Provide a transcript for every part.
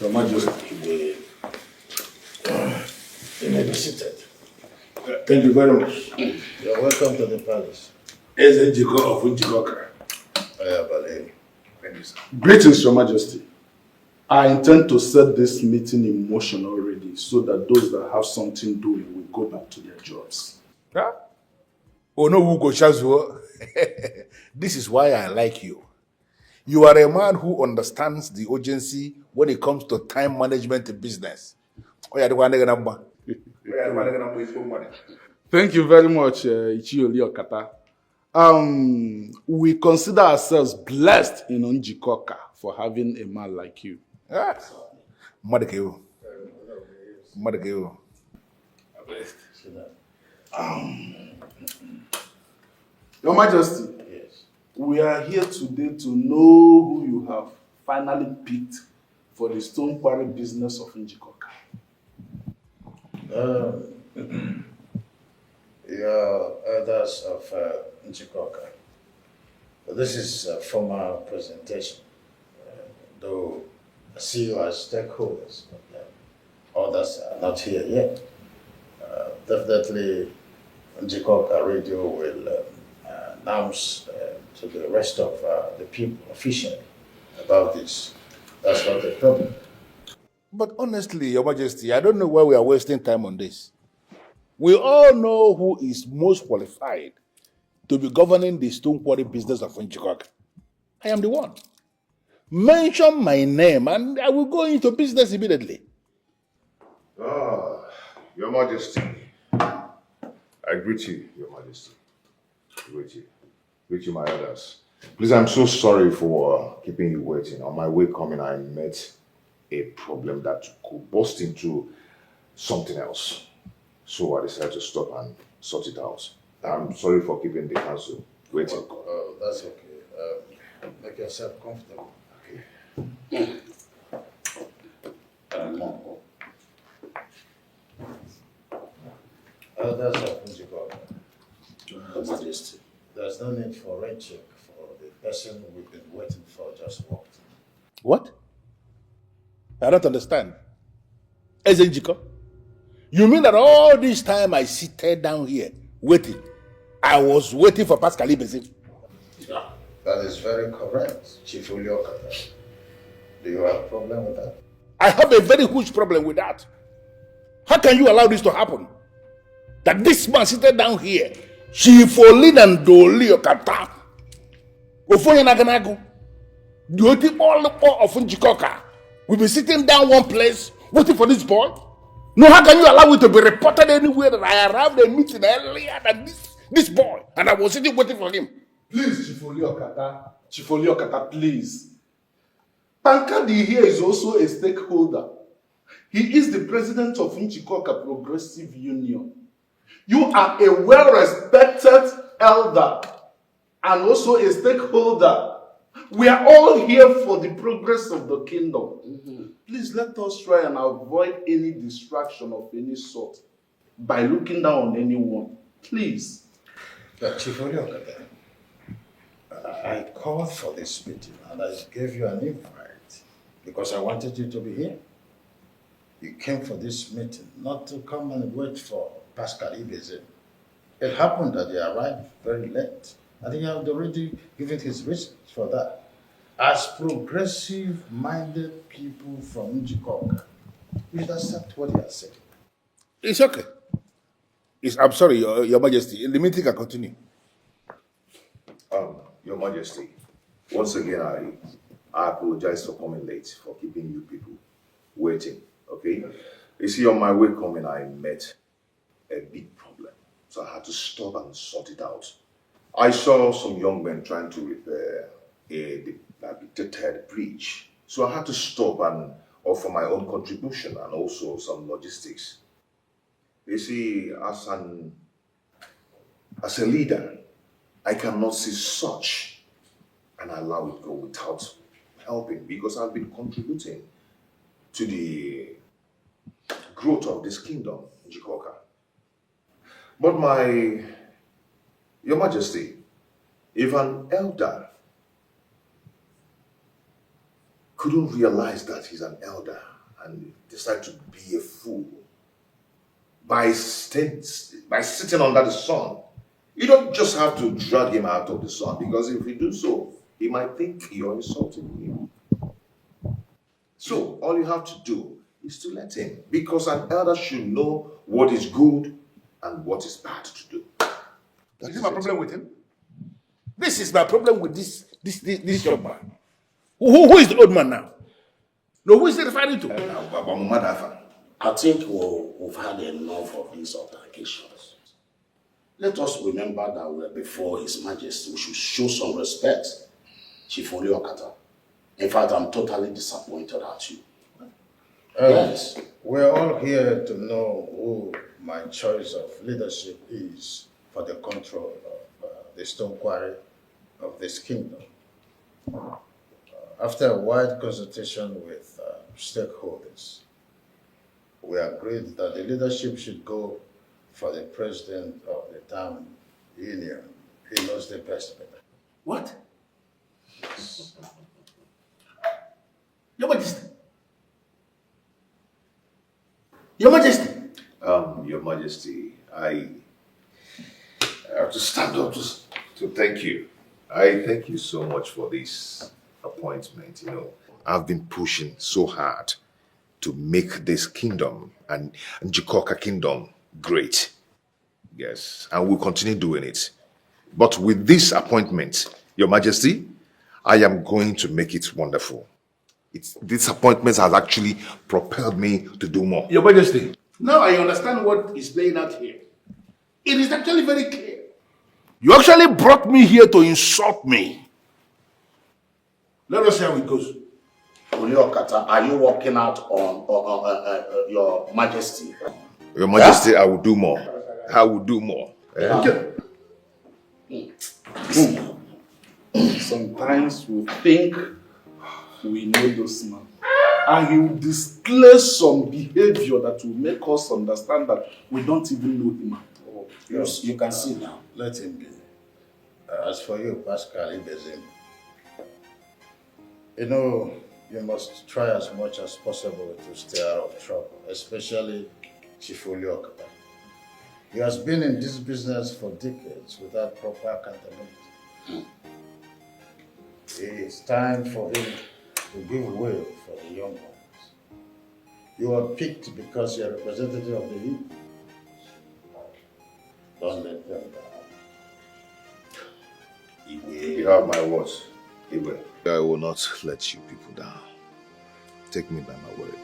Your Majesty. You may be seated. Thank you very much. You're welcome to the palace. Ezejiko of Unjikoka. Thank you, sir. Greetings, Your Majesty. I intend to set this meeting in motion already so that those that have something doing will go back to their jobs. Huh? Oh no, Ugo Shazuo. This is why I like you. You are a man who understands the urgency when it comes to time management in business. Thank you very much, Ichioli Okata. We consider ourselves blessed in Unjikoka for having a man like you. Madekeo. Your Majesty, Yes. we are here today to know who you have finally picked for the stone quarry business of Unjikoka. Your elders of Njikoka. This is a formal presentation, though I see you as stakeholders, but others are not here yet. Definitely, Njikoka Radio will announce to the rest of the people officially about this. That's not the problem. But honestly, Your Majesty, I don't know why we are wasting time on this. We all know who is most qualified to be governing the stone quarry business of Unjikoka. I am the one. Mention my name and I will go into business immediately. Your Majesty. I greet you, Your Majesty. Greet you. Greet you, my elders. Please, I'm so sorry for keeping you waiting. On my way coming, I met a problem that could burst into something else. So I decided to stop and sort it out. I'm sorry for keeping the council waiting. That's okay. Make yourself comfortable. Okay. Elders of Njikoka. Majesty. There's no need for red check for the person we've been waiting for just walked. What? I don't understand. Ezenjiko? You mean that all this time I seated down here waiting, I was waiting for Pascal Ibezim? Yeah. That is very correct, Chief Uliokata. Do you have a problem with that? I have a very huge problem with that. How can you allow this to happen? That this man seated down here, Chief Olin and Doli Okata, Ofonye Naganago, the all of Unjikoka, will be sitting down one place waiting for this boy? No, how can you allow it to be reported anywhere that I arrived at a meeting earlier than this boy and I was sitting waiting for him? Please, Chief Oliokata, please. Tankadi here is also a stakeholder. He is the president of Unjikoka Progressive Union. You are a well-respected elder and also a stakeholder. We are all here for the progress of the kingdom. Please let us try and avoid any distraction of any sort by looking down on anyone. Please. Chief Uliokata, I called for this meeting and I gave you an invite because I wanted you to be here. You came for this meeting not to come and wait for Pascal Ibezim. It happened that he arrived very late. I think I had already given his reasons for that. As progressive-minded people from Njikoka, you should accept what he has said. It's okay. I'm sorry, Your Majesty. The meeting can continue. Your Majesty, once again, I apologize for coming late, for keeping you people waiting, okay? You see, on my way coming, I met a big problem, so I had to stop and sort it out. I saw some young men trying to repair a dilapidated bridge, so I had to stop and offer my own contribution and also some logistics. You see, as a leader, I cannot see such and allow it go without helping because I've been contributing to the growth of this kingdom, Njikoka. But Your Majesty, if an elder couldn't realize that he's an elder and decide to be a fool by sitting under the sun. You don't just have to drag him out of the sun, because if you do so, he might think you're insulting him. So all you have to do is to let him, because an elder should know what is good and what is bad to do. Is this my problem with him? This is my problem with this young man. Who is the old man now? No, who is he referring to? I think we've had enough of these altercations. Let us remember that we're before His Majesty. We should show some respect. Chief Okata. In fact, I'm totally disappointed at you. Yes. We're all here to know who my choice of leadership is for the control of the stone quarry of this kingdom. After a wide consultation with stakeholders, we agreed that the leadership should go for the president of the town union. He knows the best better. What? Your Majesty. Your Majesty. Your Majesty, I have to stand up to thank you. I thank you so much for this appointment. You know, I've been pushing so hard to make this kingdom and Njikoka kingdom great. Yes, and we'll continue doing it. But with this appointment, Your Majesty, I am going to make it wonderful. This appointment has actually propelled me to do more. Your Majesty, now I understand what is playing out here. It is actually very clear. You actually brought me here to insult me. Let us see how it goes. Okata, are you working out on Your Majesty? Your Majesty, yeah? I will do more. I will do more. Sometimes we think we know those man, and he will display some behavior that will make us understand that we don't even know him at all. Yes, you can see now. Let him be. As for you, Pascal Ibezim, you know, you must try as much as possible to stay out of trouble, especially Chief Okata. He has been in this business for decades without proper accountability. It's time for him to give way for the young ones. You are picked because you're a representative of the youth. Don't let them down. You have my words. I will not let you people down. Take me by my word.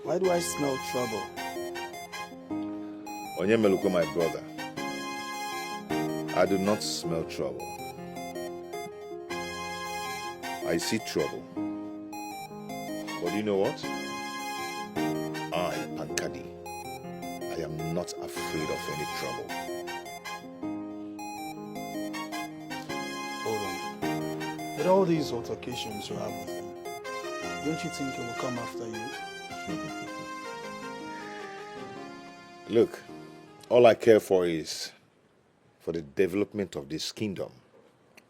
Why do I smell trouble? Onyemeluko, my brother, I do not smell trouble. I see trouble. But you know what? I, Pankadi, I am not afraid of any trouble. Hold on. With all these altercations you have with him, don't you think he will come after you? Look, all I care for is for the development of this kingdom.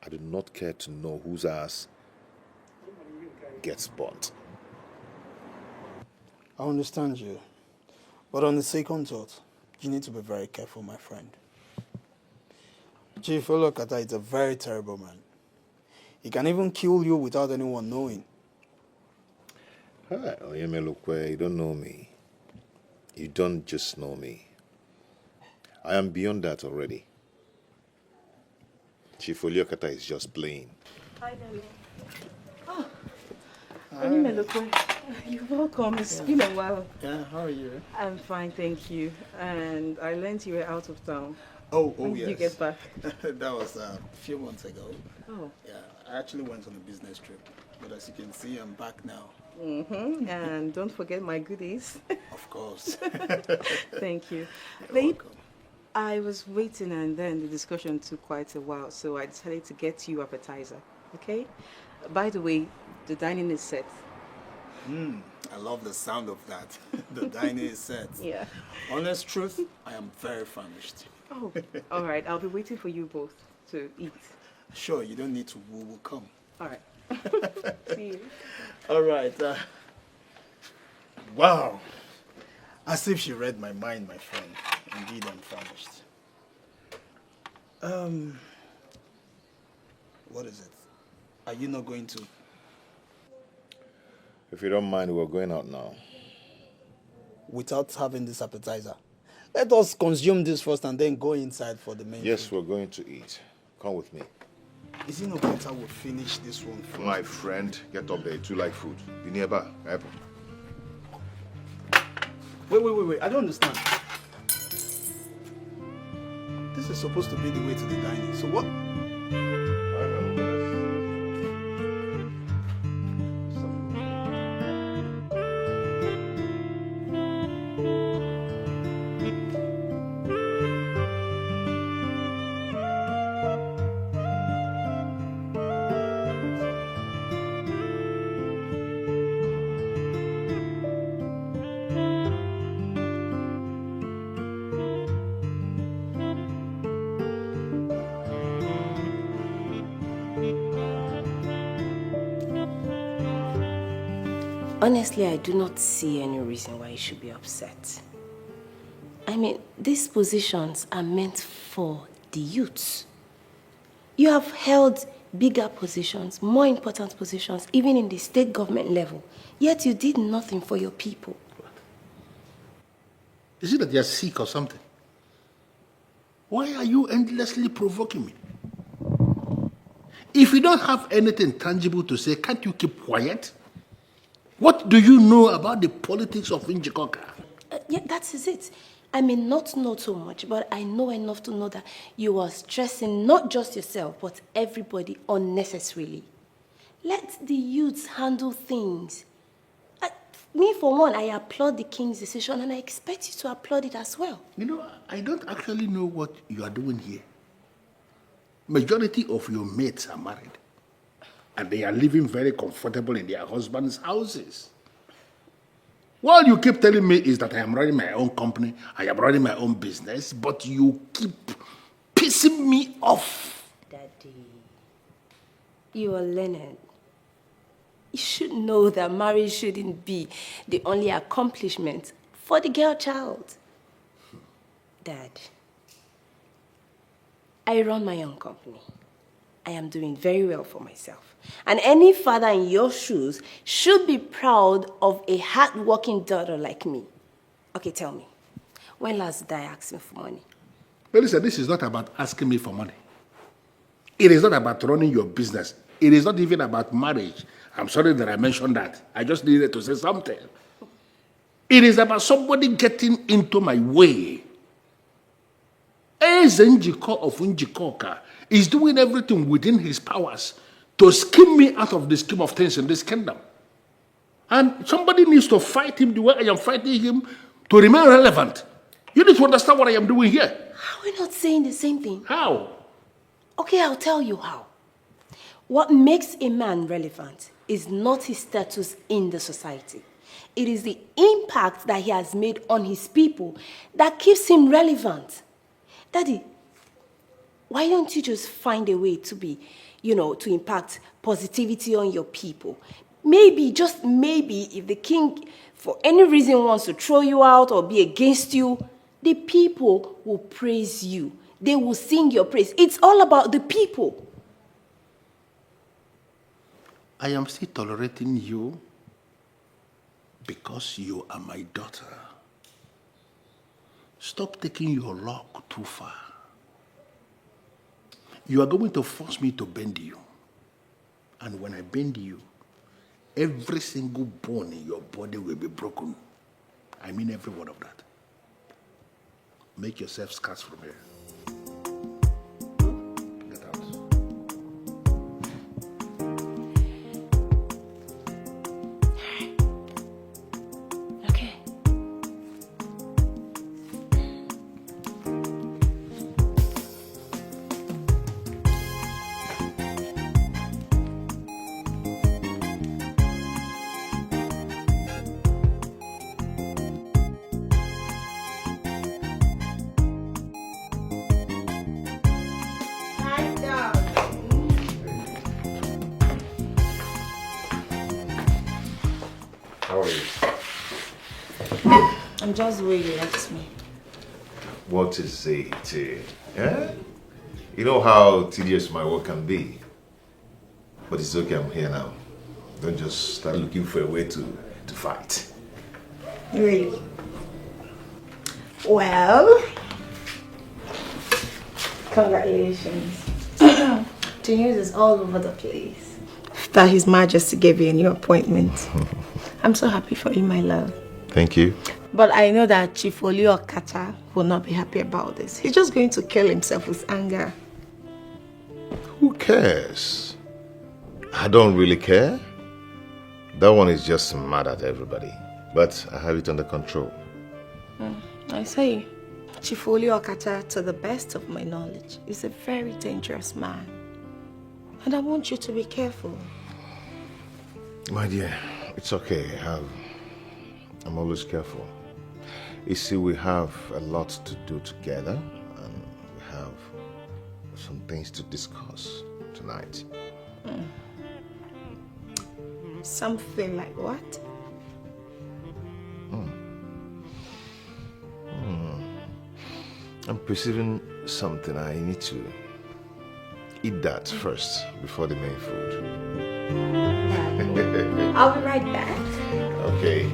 I do not care to know whose ass gets burnt. I understand you. But on the second thought, you need to be very careful, my friend. Chief Olokata is a very terrible man. He can even kill you without anyone knowing. Hi, Onyemelukwe, you don't know me. You don't just know me. I am beyond that already. Chief Oliokata is just playing. Hi, Nolly. Oh, Onyemelukwe. You're welcome. It's been a while. Yeah, how are you? I'm fine, thank you. And I learned you were out of town. Oh, When yes. did you get back? That was a few months ago. Oh. Yeah, I actually went on a business trip. But as you can see, I'm back now. And don't forget my goodies. Of course. Thank you. You're Babe, welcome. I was waiting and then the discussion took quite a while, so I decided to get you appetizer, okay? By the way, the dining is set. I love the sound of that. The dining is set. Yeah. Honest truth, I am very famished. Oh, all right. I'll be waiting for you both to eat. Sure, you don't need to woo-woo, come. All right. See you. All right. Wow. As if she read my mind, my friend. Indeed, I'm famished. What is it? Are you not going to? If you don't mind, we're going out now. Without having this appetizer. Let us consume this first and then go inside for the main Yes, food. we're going to eat. Come with me. Is it not better we finish this one first? My friend, get up there. You like food. Be nearby. Wait. I don't understand. This is supposed to be the way to the dining. So what? Honestly, I do not see any reason why you should be upset. I mean, these positions are meant for the youths. You have held bigger positions, more important positions, even in the state government level, yet you did nothing for your people. Is it that you're sick or something? Why are you endlessly provoking me? If you don't have anything tangible to say, can't you keep quiet? What do you know about the politics of Njikoka? Yeah, that is it. I may not know so much, but I know enough to know that you are stressing not just yourself, but everybody unnecessarily. Let the youths handle things. Me, for one, I applaud the king's decision, and I expect you to applaud it as well. You know, I don't actually know what you are doing here. Majority of your mates are married. And they are living very comfortable in their husbands' houses. What you keep telling me is that I am running my own company, I am running my own business, but you keep pissing me off. Daddy, you are learned. You should know that marriage shouldn't be the only accomplishment for the girl child. Dad, I run my own company. I am doing very well for myself. And any father in your shoes should be proud of a hard-working daughter like me. Okay, tell me, when last did I ask me for money? But listen, this is not about asking me for money. It is not about running your business. It is not even about marriage. I'm sorry that I mentioned that. I just needed to say something. It is about somebody getting into my way. Eze Njiko of Njikoka is doing everything within his powers to skim me out of the scheme of things in this kingdom. And somebody needs to fight him the way I am fighting him to remain relevant. You need to understand what I am doing here. Are we not saying the same thing? How? Okay, I'll tell you how. What makes a man relevant is not his status in the society. It is the impact that he has made on his people that keeps him relevant. Daddy, why don't you just find a way to be, to impact positivity on your people? Maybe, just maybe, if the king, for any reason, wants to throw you out or be against you, the people will praise you. They will sing your praise. It's all about the people. I am still tolerating you because you are my daughter. Stop taking your luck too far. You are going to force me to bend you. And when I bend you, every single bone in your body will be broken. I mean every word of that. Make yourself scarce from here. Get out. Okay. How are you? I'm just where you left me. What is it? Eh? You know how tedious my work can be. But it's okay, I'm here now. Don't just start looking for a way to fight. Really? Well, congratulations. The news is all over the place that His Majesty gave you a new appointment. I'm so happy for you, my love. Thank you. But I know that Chief Oli Okata will not be happy about this. He's just going to kill himself with anger. Who cares? I don't really care. That one is just mad at everybody. But I have it under control. I say, Chief Oli Okata, to the best of my knowledge, is a very dangerous man. And I want you to be careful. My dear, it's okay. I'm always careful. You see, we have a lot to do together, and we have some things to discuss tonight. Something like what? I'm perceiving something. I need to eat that first before the main food. I'll be right back. Okay.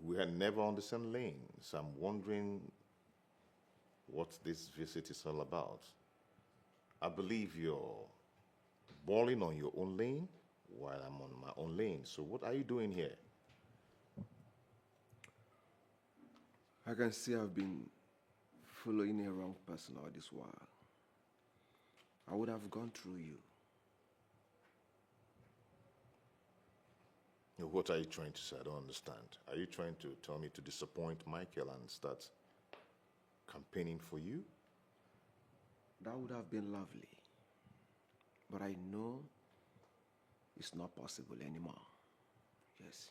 We are never on the same lane, so I'm wondering what this visit is all about. I believe you're balling on your own lane while I'm on my own lane. So what are you doing here? I can see I've been following a wrong person all this while. I would have gone through you. What are you trying to say? I don't understand. Are you trying to tell me to disappoint Michael and start campaigning for you? That would have been lovely. But I know it's not possible anymore. Yes.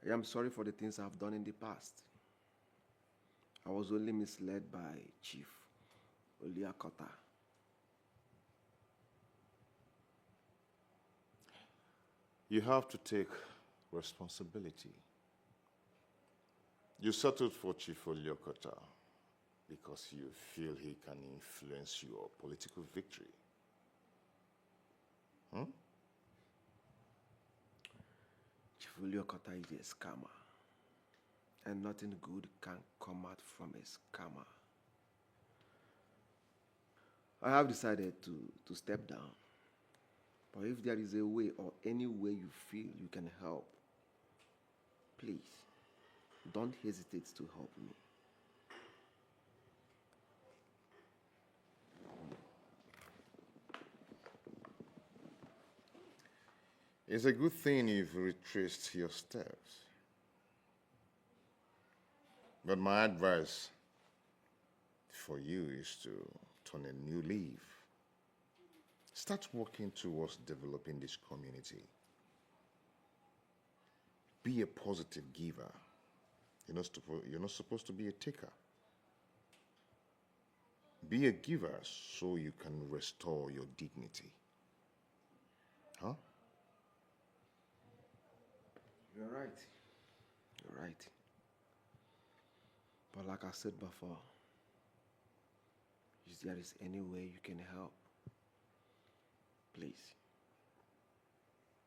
I am sorry for the things I've done in the past. I was only misled by Chief Oliakota. You have to take responsibility. You settled for Chief Oliakota because you feel he can influence your political victory. Chief Oliakota is a scammer. And nothing good can come out from a scammer. I have decided to step down. But if there is a way or any way you feel you can help, please, don't hesitate to help me. It's a good thing you've retraced your steps. But my advice for you is to turn a new leaf. Start working towards developing this community. Be a positive giver. You're not supposed to be a taker. Be a giver so you can restore your dignity. Huh? You're right. You're right. But like I said before, if there is any way you can help, please,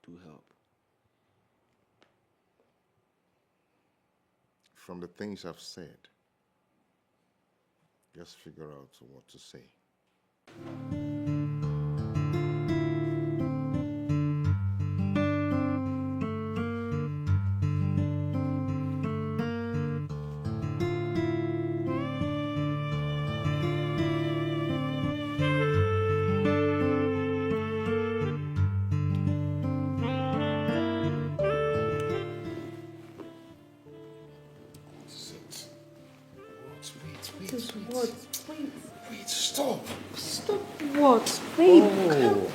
do help. from the things I've said, just figure out what to say. What? Wait. Wait, stop. Stop what? Babe, Oh.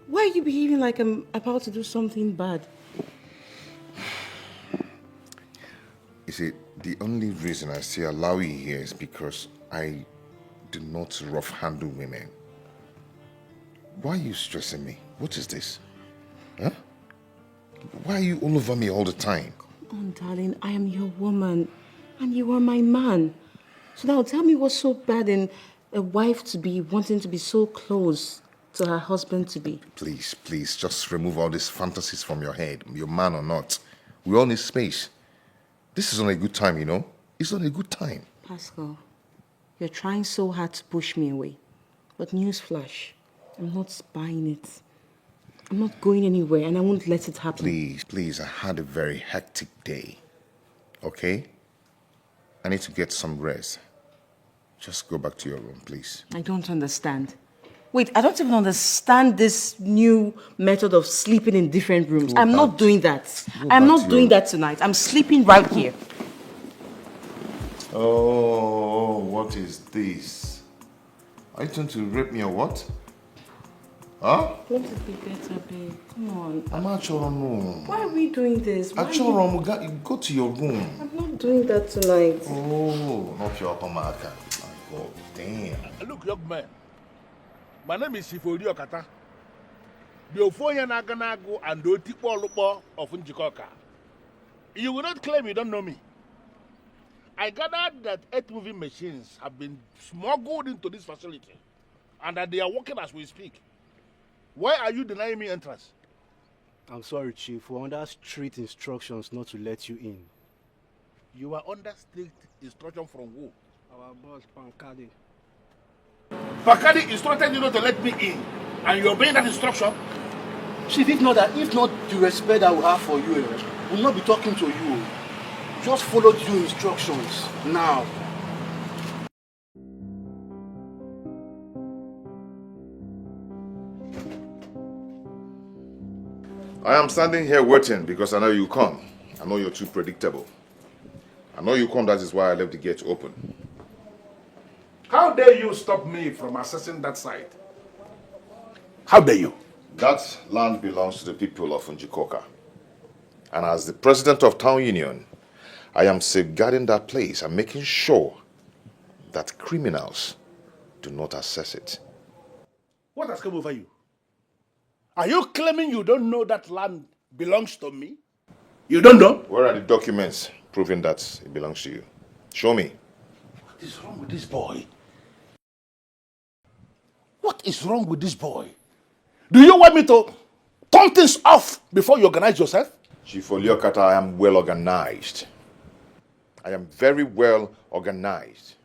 why are you behaving like I'm about to do something bad? You see, the only reason I still allow you here is because I do not rough handle women. Why are you stressing me? What is this? Huh? Why are you all over me all the time? Come on, darling, I am your woman, and you are my man. So now tell me what's so bad in a wife to be wanting to be so close to her husband to be. Please, please, just remove all these fantasies from your head, you're man or not. We all need space. This is not a good time, you know? It's not a good time. Pascal, you're trying so hard to push me away. But newsflash, I'm not buying it. I'm not going anywhere, and I won't let it happen. Please, please, I had a very hectic day. Okay? I need to get some rest. Just go back to your room, please. I don't understand. Wait, I don't even understand this new method of sleeping in different rooms. I'm not doing that. I'm not doing that tonight. I'm sleeping right here. Oh, what is this? Are you trying to rape me or what? Huh? Let it be better, babe. Come on. I'm not sure. No. Why are we doing this? Why Go to your room. I'm not doing that tonight. Oh, not your Pamaka. Oh, damn. Look, young man. My name is Ifori Okata. The Ofonya Naganago and the Otipo Lupo of Njikoka. You will not claim you don't know me. I gathered that 8 moving machines have been smuggled into this facility and that they are working as we speak. Why are you denying me entrance? I'm sorry, Chief. We're under strict instructions not to let you in. You are under strict instruction from who? Our boss, Pankadi. Pakadi instructed you not to let me in, and you're obeying that instruction? Chief, if not the respect that we have for you, we'll not be talking to you. Just follow due instructions now. I am standing here waiting because I know you come. I know you're too predictable. I know you come, that is why I left the gate open. How dare you stop me from accessing that site? How dare you? That land belongs to the people of Njikoka. And as the president of town union, I am safeguarding that place and making sure that criminals do not access it. What has come over you? Are you claiming you don't know that land belongs to me? You don't know? Where are the documents proving that it belongs to you? Show me. What is wrong with this boy? What is wrong with this boy? Do you want me to turn things off before you organize yourself? Chief Oliokata, I am well organized. I am very well organized.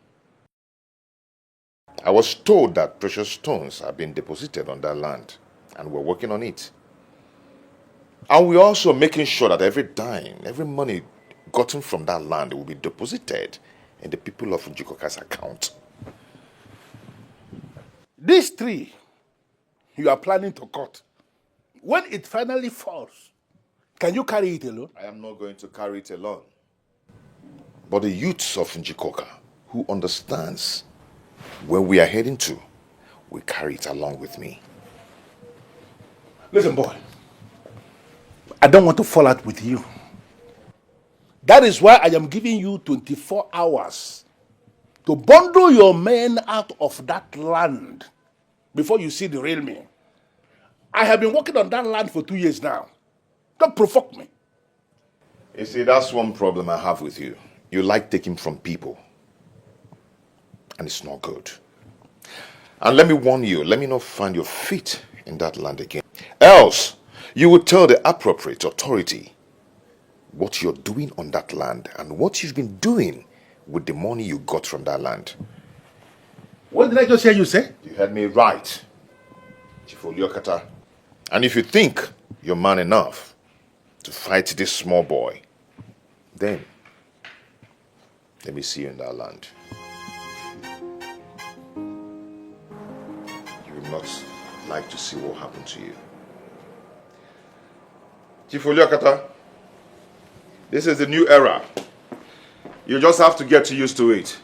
I was told that precious stones have been deposited on that land, and we're working on it. And we're also making sure that every dime, every money gotten from that land will be deposited in the people of Njikoka's account. This tree you are planning to cut, when it finally falls, can you carry it alone? I am not going to carry it alone. But the youths of Njikoka, who understands where we are heading to, will carry it along with me. Listen, boy, I don't want to fall out with you. That is why I am giving you 24 hours to bundle your men out of that land before you see the real me. I have been working on that land for 2 years now. Don't provoke me. You see, that's one problem I have with you. You like taking from people. And it's not good. And let me warn you, let me not find your feet in that land again. Else, you will tell the appropriate authority what you're doing on that land and what you've been doing with the money you got from that land. What did I just hear you say? You heard me right, Chief Oliokata. And if you think you're man enough to fight this small boy, then let me see you in that land. You would not like to see what happened to you. Chief Oliokata, this is the new era. You just have to get used to it.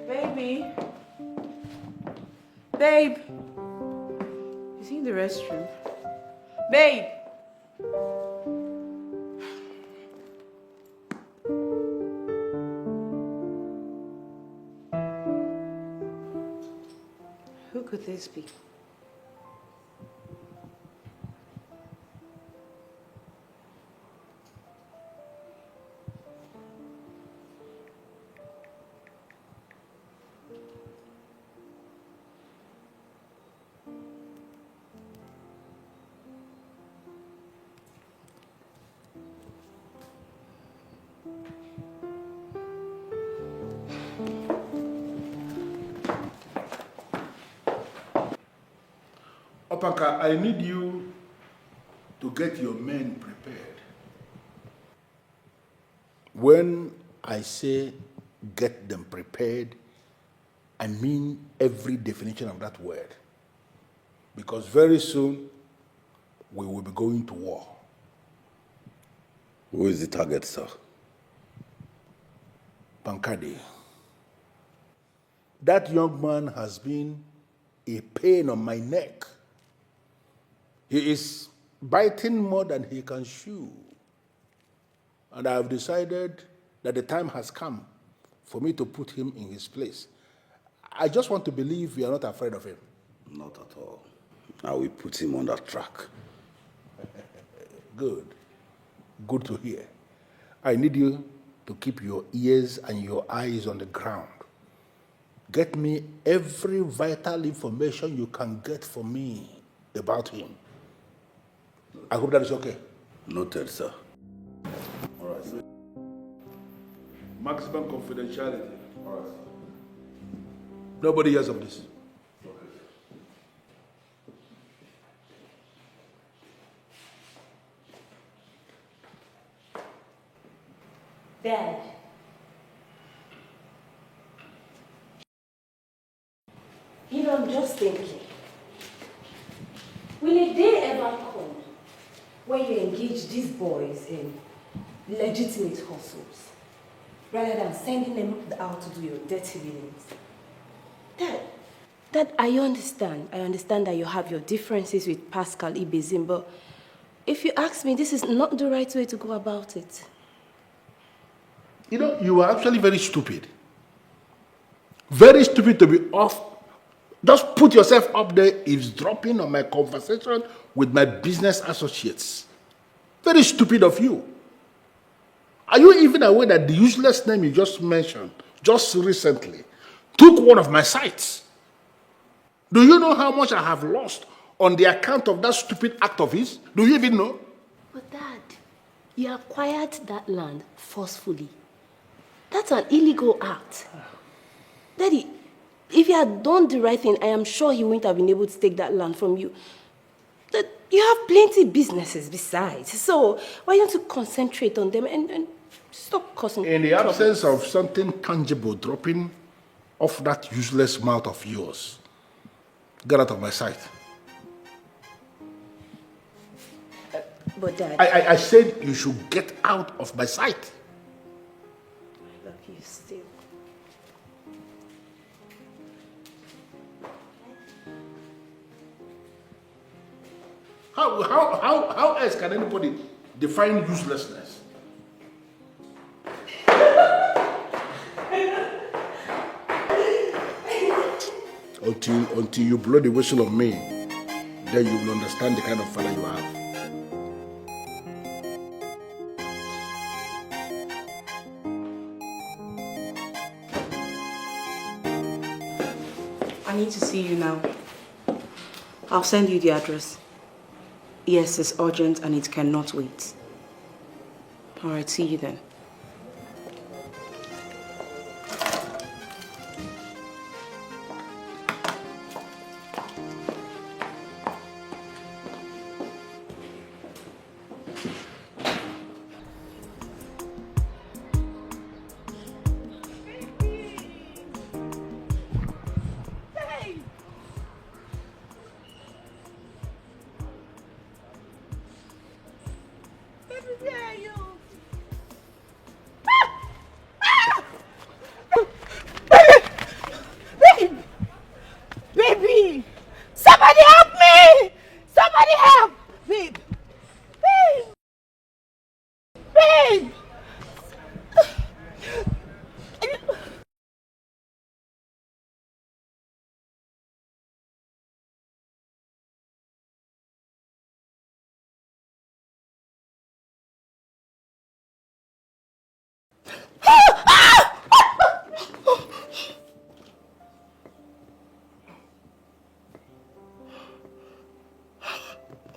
Baby. Babe. Is he in the restroom? Babe. Who could this be? Opanka, I need you to get your men prepared. When I say get them prepared, I mean every definition of that word. Because very soon, we will be going to war. Who is the target, sir? Pankadi. That young man has been a pain on my neck. He is biting more than he can chew. And I have decided that the time has come for me to put him in his place. I just want to believe you are not afraid of him. Not at all. I will put him on that track. Good. Good to hear. I need you to keep your ears and your eyes on the ground. Get me every vital information you can get for me about him. I hope that is okay. Noted, sir. All right, sir. Maximum confidentiality. All right. Nobody hears of this. Dad. You know, I'm just thinking. Will a day ever come when you engage these boys in legitimate hustles rather than sending them out to do your dirty dealings? Dad, I understand. I understand that you have your differences with Pascal Ibezim, but if you ask me, this is not the right way to go about it. You know, you are actually very stupid. Very stupid to be off. Just put yourself up there eavesdropping on my conversation with my business associates. Very stupid of you. Are you even aware that the useless name you just mentioned, just recently, took one of my sites? Do you know how much I have lost on the account of that stupid act of his? Do you even know? But Dad, you acquired that land forcefully. That's an illegal act. Daddy, if you had done the right thing, I am sure he wouldn't have been able to take that land from you. You have plenty of businesses besides. So why don't you concentrate on them and stop causing In the absence of something tangible dropping off that useless mouth of yours, get out of my sight. But Dad, I said you should get out of my sight. I love you still. How else can anybody define uselessness? Until you blow the whistle on me, then you will understand the kind of father you have. I need to see see you now. I'll send you the address. Yes, it's urgent and it cannot wait. Alright, see you then. Baby! Somebody help me! Somebody help! Babe! Babe! Babe!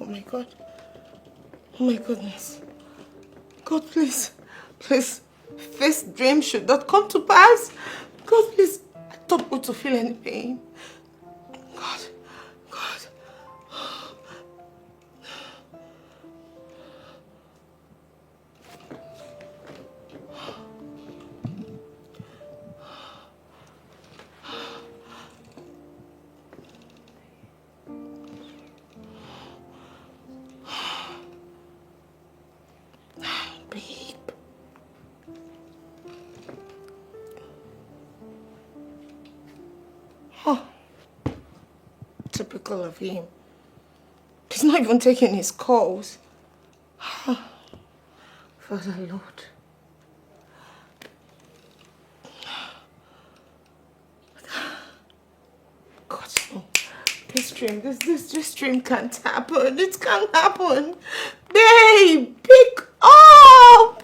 Oh my God. Oh my goodness. God, please. Please. This dream should not come to pass. God, please. I don't want to feel any pain. God. God. Babe. Huh. Typical of him. He's not even taking his calls. Father Lord. God, no. This dream can't happen. It can't happen. Babe, pick up!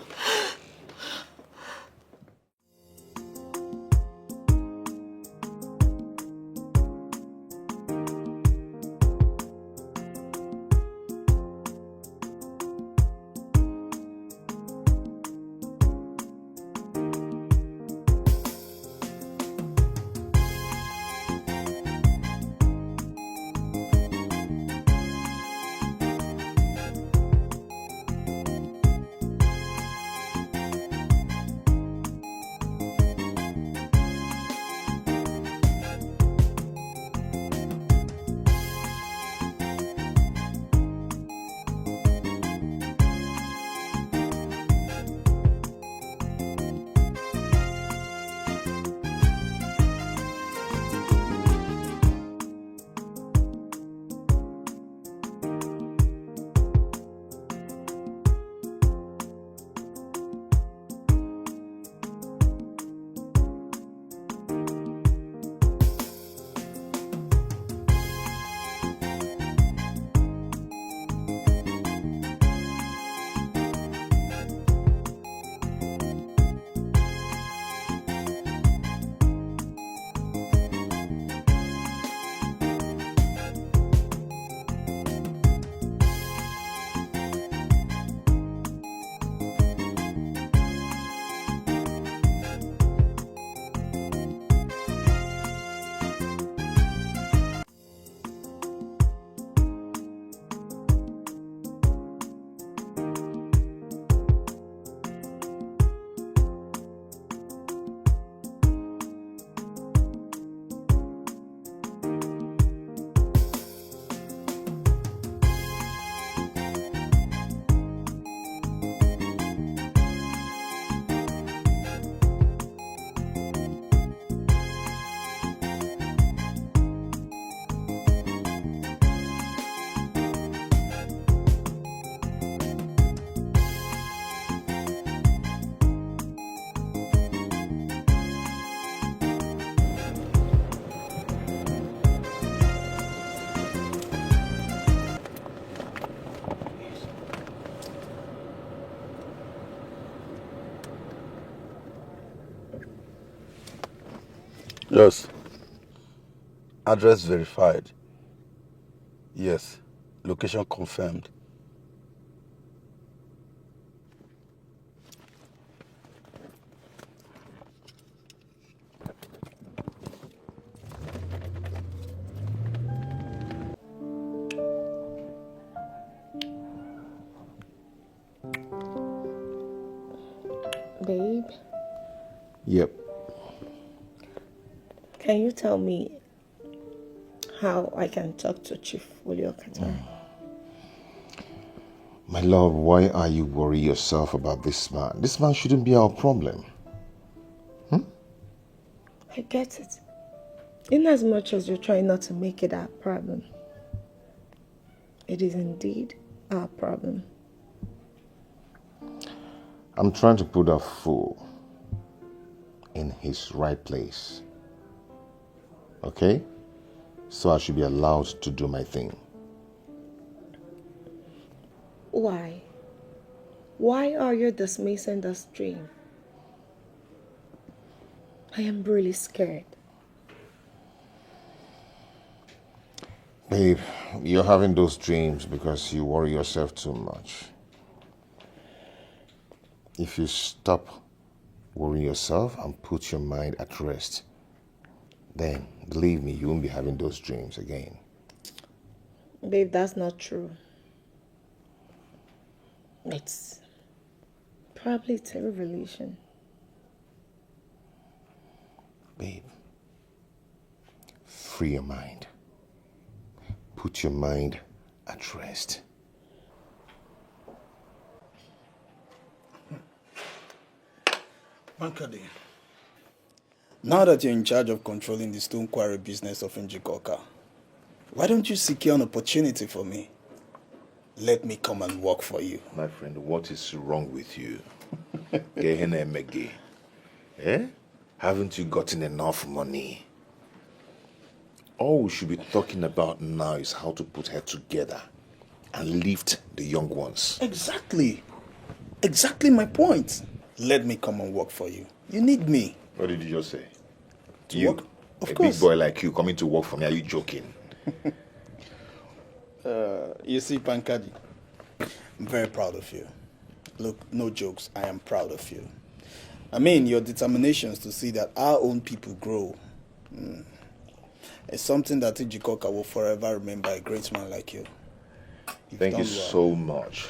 Yes. Address verified. Yes. Location confirmed. Babe, Yep. can you tell me how I can talk to Chief Oliokata? My love, why are you worrying yourself about this man? This man shouldn't be our problem. I get it. In as much as you're trying not to make it our problem, it is indeed our problem. I'm trying to put a fool in his right place. Okay? So I should be allowed to do my thing. Why? Why are you dismissing this dream? I am really scared. Babe, you're having those dreams because you worry yourself too much. If you stop worrying yourself and put your mind at rest, then believe me, you won't be having those dreams again. Babe, that's not true. It's probably a revelation. Babe, free your mind. Put your mind at rest. Bankade, now that you're in charge of controlling the stone quarry business of Njikoka, why don't you secure an opportunity for me? Let me come and work for you. My friend, what is wrong with you? Eh? Haven't you gotten enough money? All we should be talking about now is how to put her together and lift the young ones. Exactly. Exactly my point. Let me come and work for you. You need me. What did you just say? To work? Of a course. big boy like you coming to work for me, are you joking? You see, Pankadi, I'm very proud of you. Look, no jokes, I am proud of you. I mean, your determinations to see that our own people grow. It's something that Njikoka will forever remember a great man like you. Thank you so much.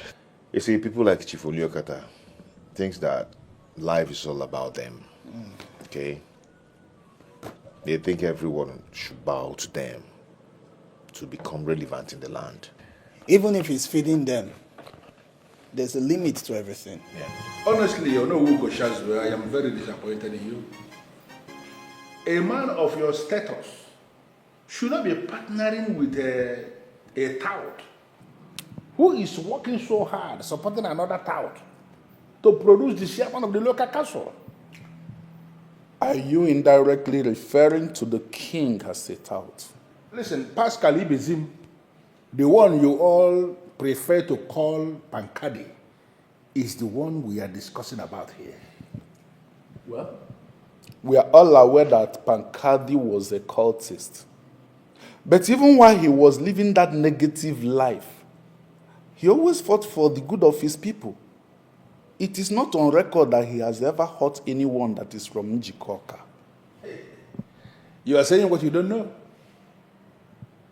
You see, people like Chief Oliokata thinks that life is all about them. Okay? They think everyone should bow to them to become relevant in the land. Even if he's feeding them, there's a limit to everything. Yeah. Honestly, you know, Ugo Shazwe, I am very disappointed in you. A man of your status should not be partnering with a tout who is working so hard, supporting another tout to produce the chairman of the local council. Are you indirectly referring to the king as a tout? Listen, Pascal Ibezim, the one you all prefer to call Pankadi, is the one we are discussing about here. Well, we are all aware that Pankadi was a cultist. But even while he was living that negative life, he always fought for the good of his people. It is not on record that he has ever hurt anyone that is from Njikoka. You are saying what you don't know.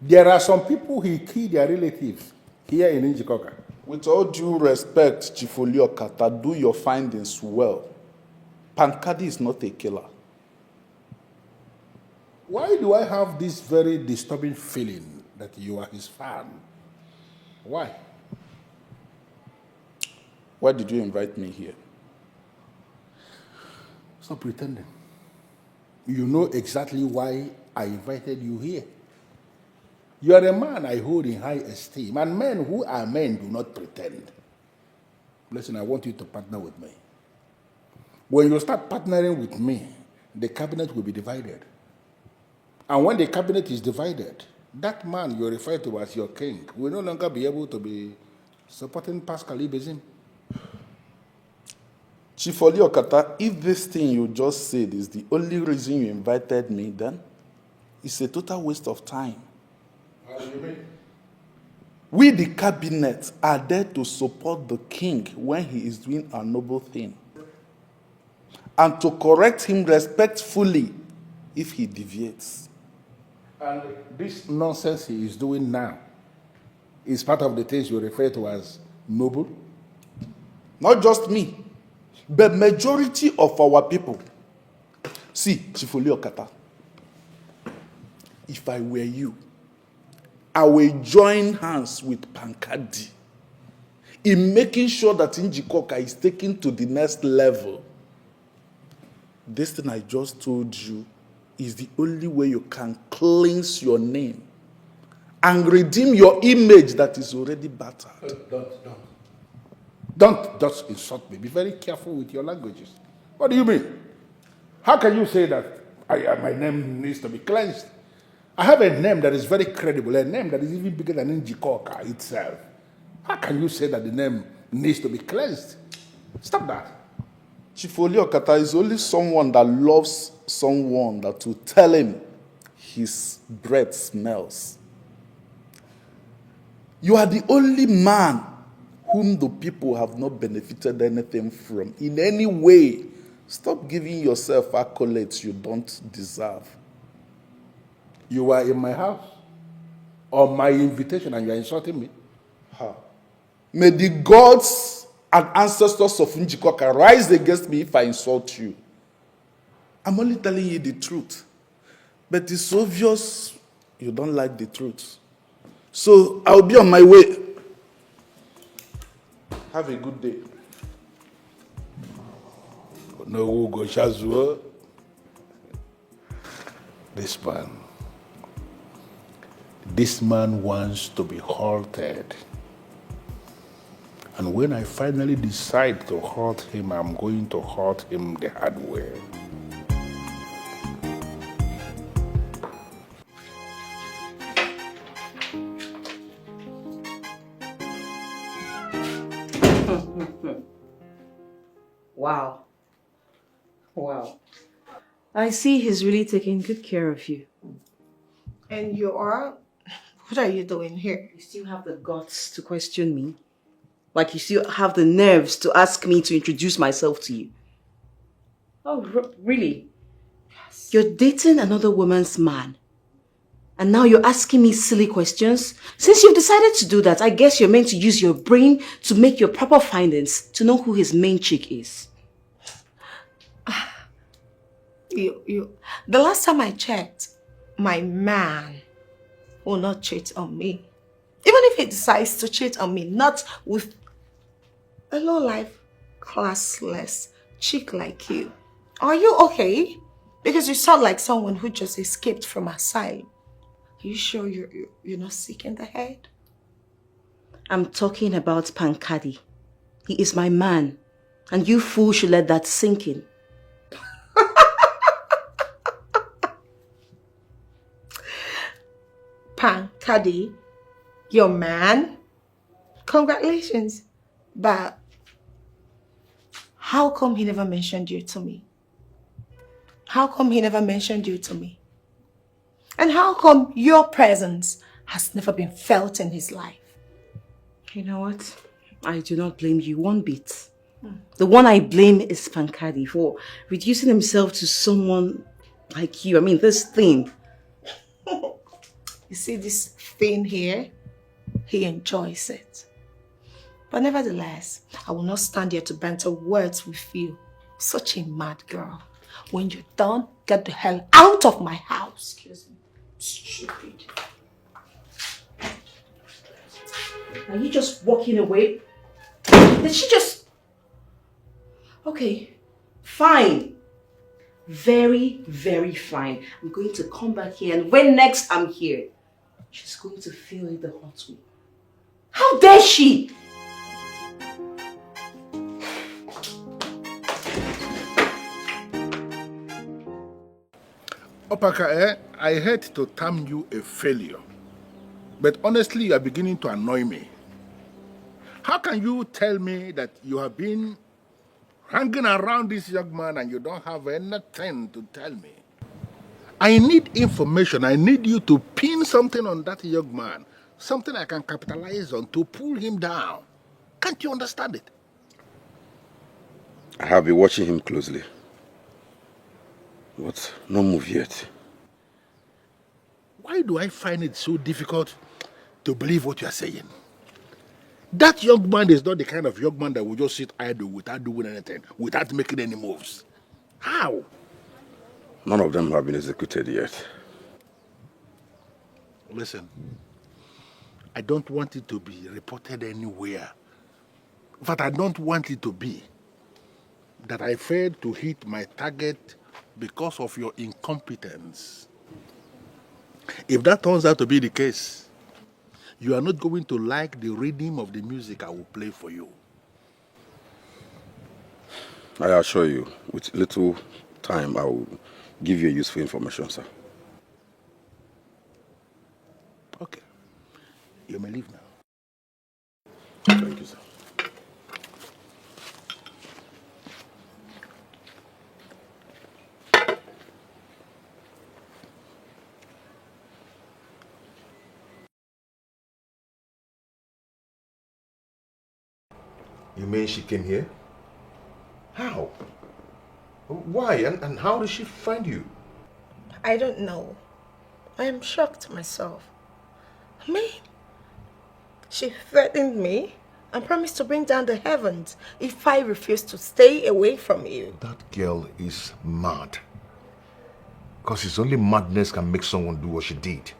There are some people he killed their relatives here in Njikoka. With all due respect, Chief Oliokata, do your findings well. Pankadi is not a killer. Why do I have this very disturbing feeling that you are his fan? Why? Why did you invite me here? Stop pretending. You know exactly why I invited you here. You are a man I hold in high esteem, and men who are men do not pretend. Listen, I want you to partner with me. When you start partnering with me, the cabinet will be divided. And when the cabinet is divided, that man you refer to as your king will no longer be able to be supporting Pascal Ibezim. Chief Oliokata, if this thing you just said is the only reason you invited me, then It's a total waste of time. How do you mean? We, the cabinet, are there to support the king when he is doing a noble thing, and to correct him respectfully if he deviates. And this nonsense he is doing now is part of the things you refer to as noble? Not just me, but majority of our people. See, Chifoli Okata, if I were you, I will join hands with Pankadi in making sure that Njikoka is taken to the next level. This thing I just told you is the only way you can cleanse your name and redeem your image that is already battered. Don't just insult me. Be very careful with your languages. What do you mean? How can you say that my name needs to be cleansed? I have a name that is very credible, a name that is even bigger than Njikoka itself. How can you say that the name needs to be cleansed? Stop that. Chifoli Okata is only someone that loves someone that will tell him his breath smells. You are the only man whom the people have not benefited anything from in any way. Stop giving yourself accolades you don't deserve. You are in my house on my invitation and you are insulting me. May the gods and ancestors of Njikoka rise against me if I insult you. I'm only telling you the truth. But it's obvious you don't like the truth. So I'll be on my way. Have a good day. No, go Shazua. This man wants to be halted. And when I finally decide to halt him, I'm going to halt him the hard way. Wow. Wow. I see he's really taking good care of you. And you are? What are you doing here? You still have the guts to question me? Like you still have the nerves to ask me to introduce myself to you? Oh, really? Yes. You're dating another woman's man. And now you're asking me silly questions? Since you've decided to do that, I guess you're meant to use your brain to make your proper findings to know who his main chick is. The last time I checked, my man will not cheat on me. Even if he decides to cheat on me, not with a low-life, classless chick like you. Are you okay? Because you sound like someone who just escaped from asylum. Are you sure you're not sick in the head? I'm talking about Pankadi. He is my man. And you fool should let that sink in. Pankadi, your man? Congratulations. But how come he never mentioned you to me? How come he never mentioned you to me? And how come your presence has never been felt in his life? You know what? I do not blame you one bit. The one I blame is Pankadi for reducing himself to someone like you. I mean, this thing. You see this thing here? He enjoys it. But nevertheless, I will not stand here to banter words with you. Such a mad girl. When you're done, get the hell out of my house. Excuse me. Stupid. Are you just walking away? Did she just... Okay, fine. Very, very fine. I'm going to come back here, and when next I'm here, she's going to feel it the hot way. How dare she? Opaka, I hate to term you a failure, but honestly, you are beginning to annoy me. How can you tell me that you have been hanging around this young man and you don't have anything to tell me? I need information. I need you to pin something on that young man. Something I can capitalize on to pull him down. Can't you understand it? I have been watching him closely. But no move yet. Why do I find it so difficult to believe what you are saying? That young man is not the kind of young man that will just sit idle without doing anything, without making any moves. How? None of them have been executed yet. Listen, I don't want it to be reported anywhere. In fact, I don't want it to be that I failed to hit my target because of your incompetence. If that turns out to be the case, you are not going to like the rhythm of the music I will play for you. I assure you, with little time, I will give you useful information, sir. Okay. You may leave now. Thank you, sir. You mean she came here? How? Why? And how did she find you? I don't know. I am shocked myself. I mean, she threatened me and promised to bring down the heavens if I refuse to stay away from you. That girl is mad. Because it's only madness can make someone do what she did.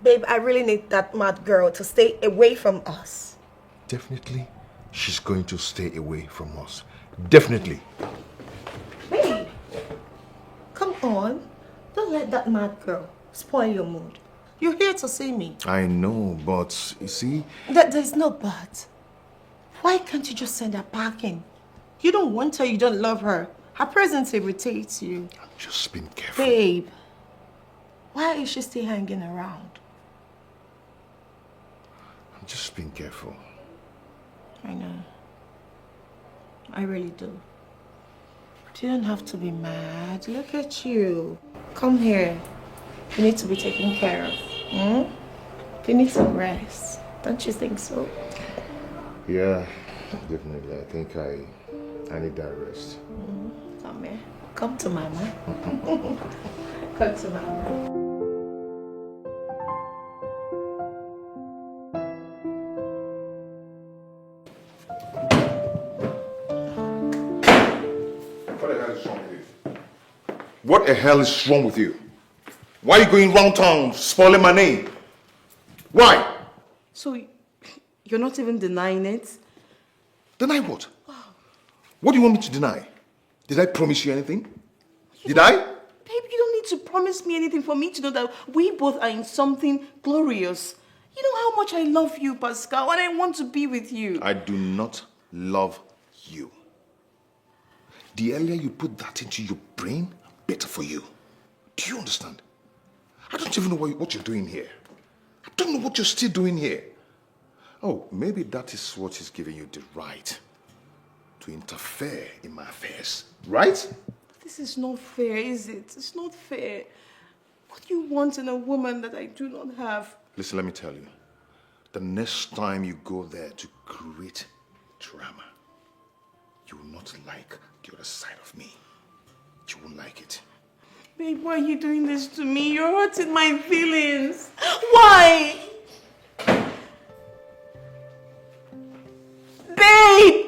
Babe, I really need that mad girl to stay away from us. Definitely, she's going to stay away from us. Definitely. Babe, come on. Don't let that mad girl spoil your mood. You're here to see me. I know, but you see... There's no but. Why can't you just send her packing? You don't want her, you don't love her. Her presence irritates you. I'm just being careful. Babe, why is she still hanging around? I'm just being careful. I know. I really do. But you don't have to be mad. Look at you. Come here. You need to be taken care of. Hmm? You need some rest. Don't you think so? Yeah, definitely. I think I need that rest. Come here. Come to Mama. Come to Mama. What the hell is wrong with you? Why are you going round town spoiling my name? Why? So, you're not even denying it? Deny what? What do you want me to deny? Did I promise you anything? Did I? Babe, you don't need to promise me anything for me to know that we both are in something glorious. You know how much I love you, Pascal, and I want to be with you. I do not love you. The earlier you put that into your brain, better for you. Do you understand? I don't even know what you're doing here. I don't know what you're still doing here. Oh, maybe that is what is giving you the right to interfere in my affairs, right? This is not fair, is it? It's not fair. What do you want in a woman that I do not have? Listen, let me tell you. The next time you go there to create drama, you will not like the other side of me. You won't like it. Babe, why are you doing this to me? You're hurting my feelings. Why? Babe!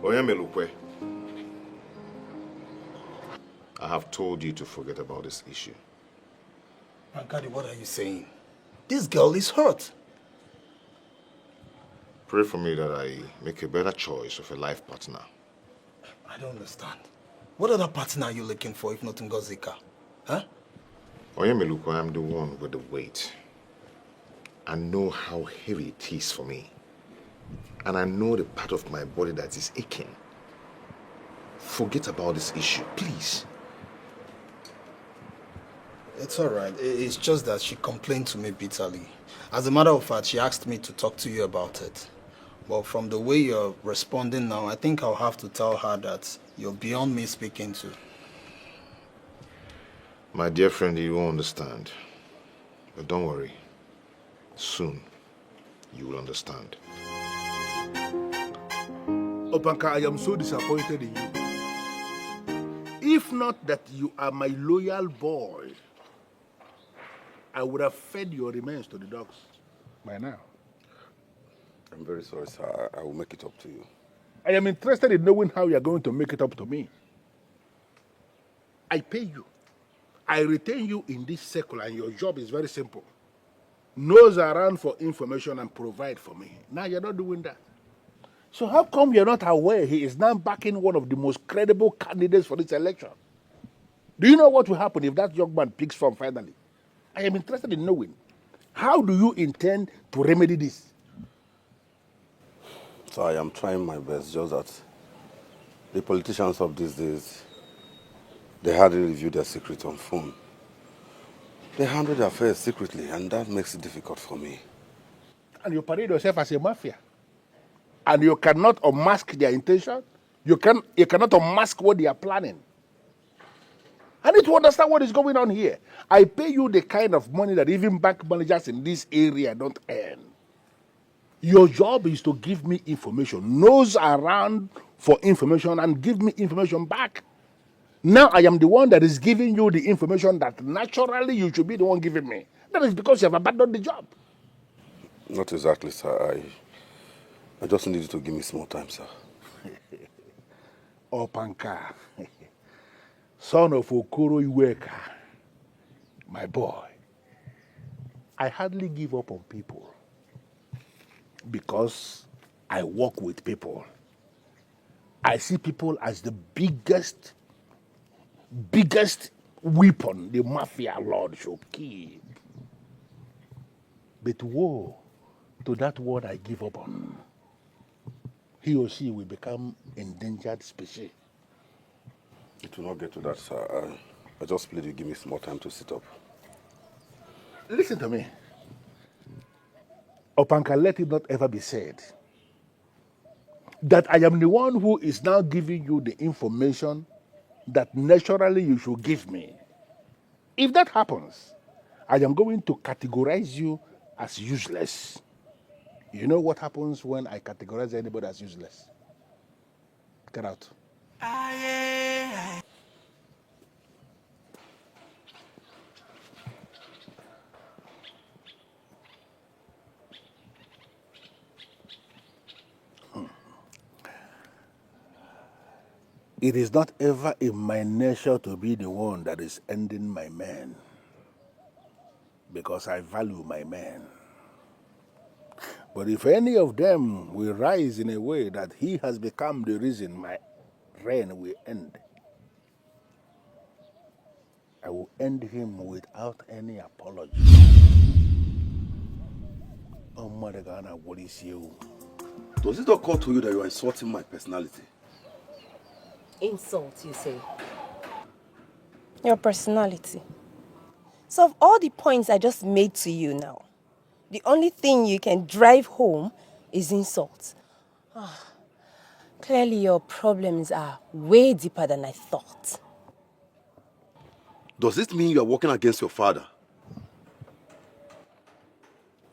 Oyemelukwe, I have told you to forget about this issue. Pankadi, what are you saying? This girl is hurt. Pray for me that I make a better choice of a life partner. I don't understand. What other partner are you looking for if not Ngozika? Huh? Oyemelukwe, I'm the one with the weight. I know how heavy it is for me. And I know the part of my body that is aching. Forget about this issue, please. It's all right. It's just that she complained to me bitterly. As a matter of fact, she asked me to talk to you about it. But from the way you're responding now, I think I'll have to tell her that you're beyond me speaking to. My dear friend, you won't understand. But don't worry. Soon, you will understand. Opanka, I am so disappointed in you. If not that you are my loyal boy, I would have fed your remains to the dogs by now. I'm very sorry, sir. I will make it up to you. I am interested in knowing how you are going to make it up to me. I pay you. I retain you in this circle, and your job is very simple. Nose around for information and provide for me. Now you're not doing that. So how come you're not aware he is now backing one of the most credible candidates for this election? Do you know what will happen if that young man picks from finally? I am interested in knowing. How do you intend to remedy this? So I am trying my best, just that the politicians of these days, they hardly review their secrets on phone. They handle their affairs secretly, and that makes it difficult for me. And you parade yourself as a mafia. And you cannot unmask their intention. You cannot unmask what they are planning. I need to understand what is going on here. I pay you the kind of money that even bank managers in this area don't earn. Your job is to give me information, nose around for information and give me information back. Now I am the one that is giving you the information that naturally you should be the one giving me. That is because you have abandoned the job. Not exactly, sir. I just need you to give me small time, sir. Opanka, son of Okoro Iweka, my boy, I hardly give up on people because I work with people. I see people as the biggest weapon the mafia lord should keep. But woe to that word I give up on. He or she will become endangered species. It will not get to that, sir. I just plead you give me small time to sit up. Listen to me. Opanka, let it not ever be said that I am the one who is now giving you the information that naturally you should give me. If that happens, I am going to categorize you as useless. You know what happens when I categorize anybody as useless? Get out. It is not ever in my nature to be the one that is ending my men, because I value my men. But if any of them will rise in a way that he has become the reason my reign will end, I will end him without any apology. Does it occur to you that you are insulting my personality? Insult, you say? Your personality. So of all the points I just made to you now, the only thing you can drive home is insult. Clearly your problems are way deeper than I thought. Does this mean you are working against your father?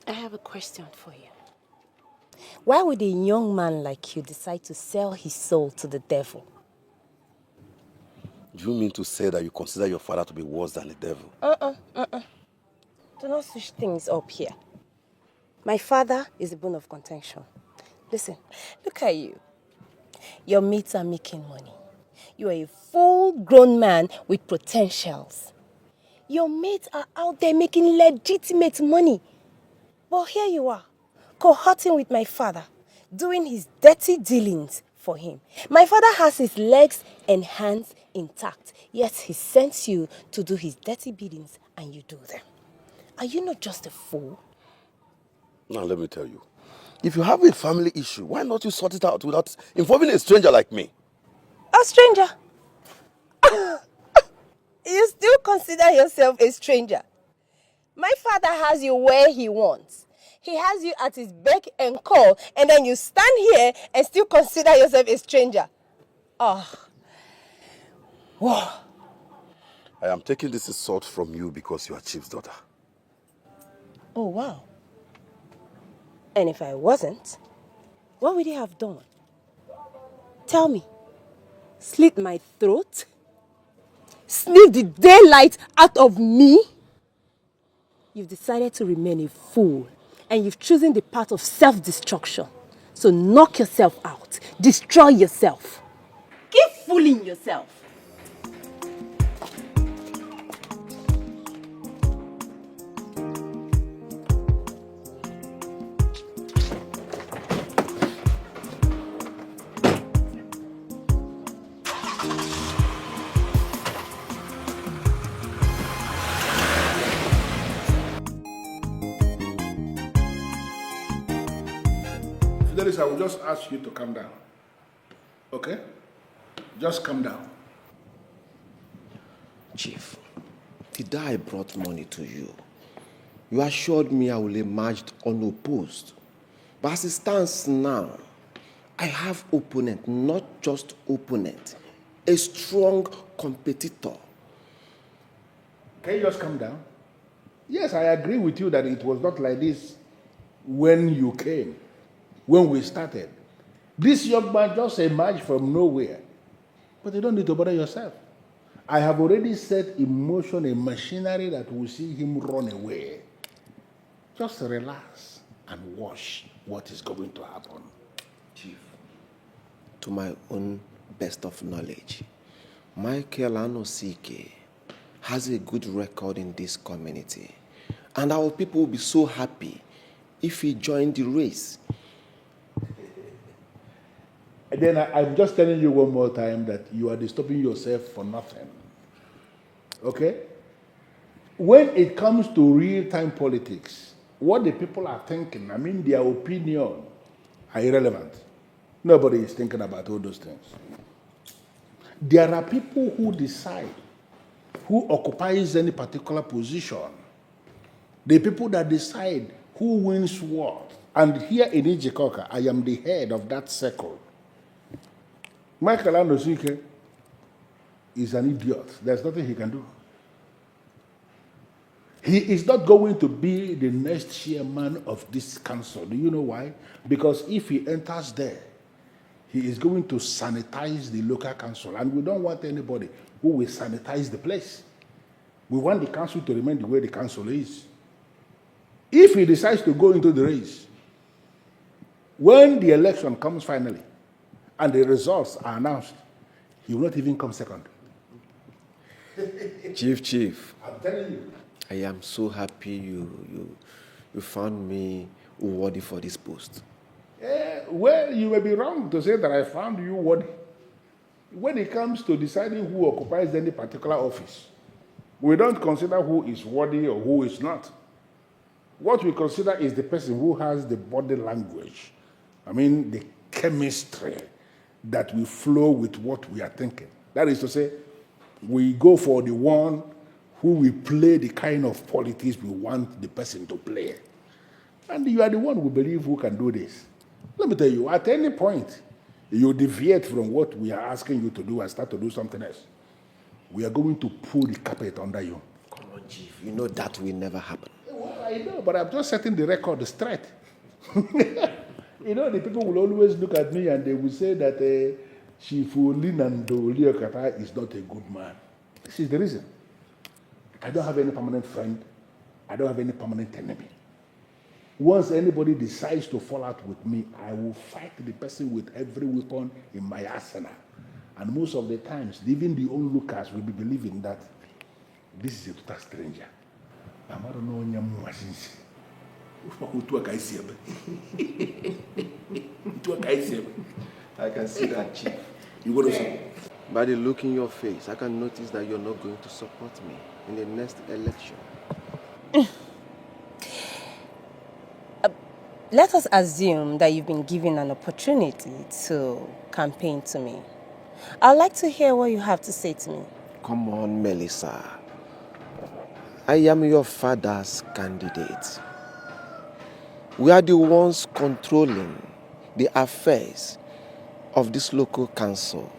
I have a question for you. Why would a young man like you decide to sell his soul to the devil? Do you mean to say that you consider your father to be worse than the devil? Do not switch things up here. My father is a bone of contention. Listen, look at you. Your mates are making money. You are a full-grown man with potentials. Your mates are out there making legitimate money. But here you are, cohorting with my father, doing his dirty dealings for him. My father has his legs and hands intact, yet he sends you to do his dirty biddings and you do them. Are you not just a fool? Now let me tell you. If you have a family issue, why not you sort it out without involving a stranger like me? A stranger? You still consider yourself a stranger? My father has you where he wants. He has you at his beck and call, and then you stand here and still consider yourself a stranger. Oh. Whoa. I am taking this insult from you because you are Chief's daughter. Oh, wow. And if I wasn't, what would you have done? Tell me. Slit my throat? Sniff the daylight out of me? You've decided to remain a fool, and you've chosen the path of self-destruction. So knock yourself out. Destroy yourself. Keep fooling yourself. Fidelis, I will just ask you to calm down. Okay? Just calm down. Chief, the day I brought money to you, you assured me I will emerge unopposed. But as it stands now, I have opponent, not just opponent, a strong competitor. Can you just calm down? Yes, I agree with you that it was not like this when you came, when we started. This young man just emerged from nowhere. But you don't need to bother yourself. I have already set in motion a machinery that will see him run away. Just relax and watch what is going to happen. Chief, to my own best of knowledge, Michael Anosike has a good record in this community. And our people will be so happy if he joined the race. And then I'm just telling you one more time that you are disturbing yourself for nothing. Okay? When it comes to real-time politics, what the people are thinking, I mean their opinion, are irrelevant. Nobody is thinking about all those things. There are people who decide who occupies any particular position. The people that decide who wins what. And here in Ijikoka, I am the head of that circle. Michael Anosike is an idiot. There's nothing he can do. He is not going to be the next chairman of this council. Do you know why? Because if he enters there, he is going to sanitize the local council. And we don't want anybody who will sanitize the place. We want the council to remain the way the council is. If he decides to go into the race, when the election comes finally, and the results are announced, he will not even come second. Chief, I'm telling you. I am so happy you found me worthy for this post. Well, you may be wrong to say that I found you worthy. When it comes to deciding who occupies any particular office, we don't consider who is worthy or who is not. What we consider is the person who has the body language. I mean, the chemistry that will flow with what we are thinking. That is to say, we go for the one who will play the kind of politics we want the person to play. And you are the one who believe who can do this. Let me tell you, at any point, you deviate from what we are asking you to do and start to do something else, we are going to pull the carpet under you. Come on, Chief. You know that will never happen. Well, I know, but I'm just setting the record straight. You know, the people will always look at me and they will say that Chief Linando Liokata is not a good man. This is the reason. I don't have any permanent friend. I don't have any permanent enemy. Once anybody decides to fall out with me, I will fight the person with every weapon in my arsenal. And most of the times, even the onlookers will be believing that this is a total stranger. I don't know. I can see that, Chief. You go to see. By the look in your face, I can notice that you're not going to support me in the next election. Let us assume that you've been given an opportunity to campaign to me. I'd like to hear what you have to say to me. Come on, Melissa. I am your father's candidate. We are the ones controlling the affairs of this local council.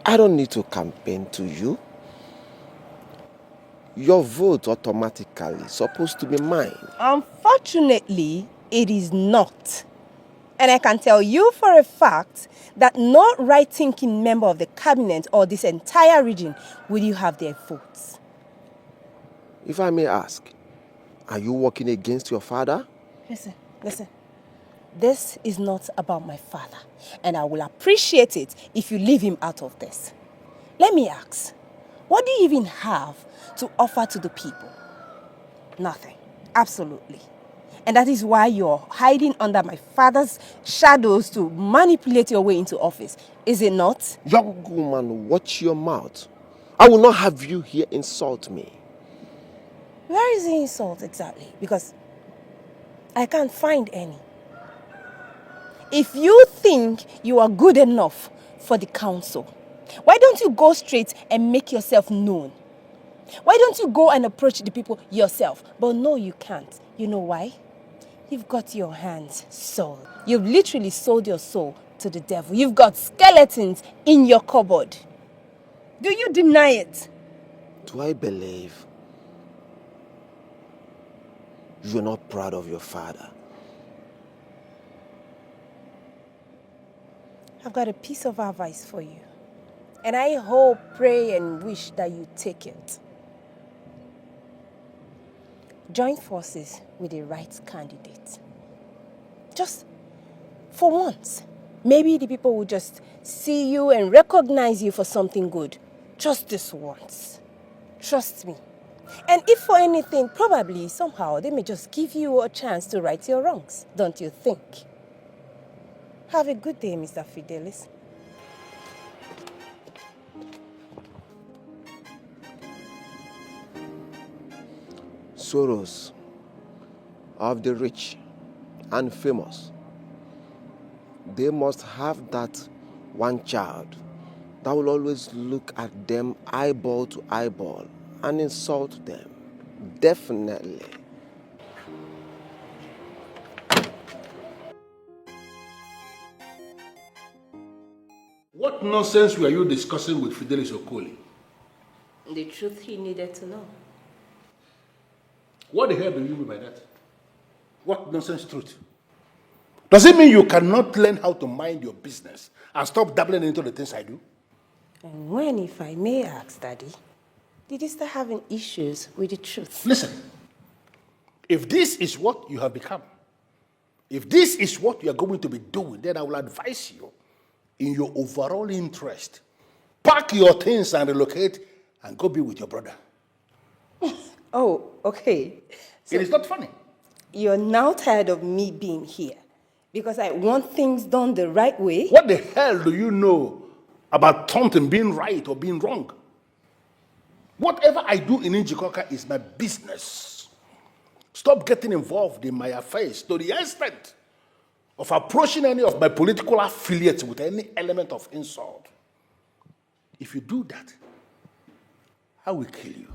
I don't need to campaign to you. Your vote automatically supposed to be mine. Unfortunately, it is not. And I can tell you for a fact that no right-thinking member of the cabinet or this entire region will you have their votes. If I may ask, are you working against your father? Listen. This is not about my father, and I will appreciate it if you leave him out of this. Let me ask, what do you even have to offer to the people? Nothing. Absolutely. And that is why you're hiding under my father's shadows to manipulate your way into office. Is it not? Young woman, watch your mouth. I will not have you here insult me. Where is the insult exactly? Because I can't find any. If you think you are good enough for the council, why don't you go straight and make yourself known? Why don't you go and approach the people yourself? But no, you can't. You know why? You've got your hands sold. You've literally sold your soul to the devil. You've got skeletons in your cupboard. Do you deny it? Do I believe you're not proud of your father? I've got a piece of advice for you. And I hope, pray, and wish that you take it. Join forces with the right candidate. Just for once. Maybe the people will just see you and recognize you for something good. Just this once. Trust me. And if for anything, probably, somehow, they may just give you a chance to right your wrongs. Don't you think? Have a good day, Mr. Fidelis. Sorrows of the rich and famous. They must have that one child that will always look at them eyeball to eyeball and insult them. Definitely. What nonsense were you discussing with Fidelis Okoli? The truth he needed to know. What the hell do you mean by that? What nonsense truth? Does it mean you cannot learn how to mind your business and stop dabbling into the things I do? And when, if I may ask, Daddy, did you start having issues with the truth? Listen, if this is what you have become, if this is what you are going to be doing, then I will advise you, in your overall interest, pack your things and relocate and go be with your brother. Oh, okay. So it is not funny. You're now tired of me being here because I want things done the right way? What the hell do you know about something being right or being wrong? Whatever I do in Njikoka is my business. Stop getting involved in my affairs to the extent of approaching any of my political affiliates with any element of insult. If you do that, I will kill you.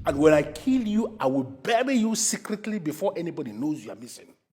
And when I kill you, I will bury you secretly before anybody knows you are missing.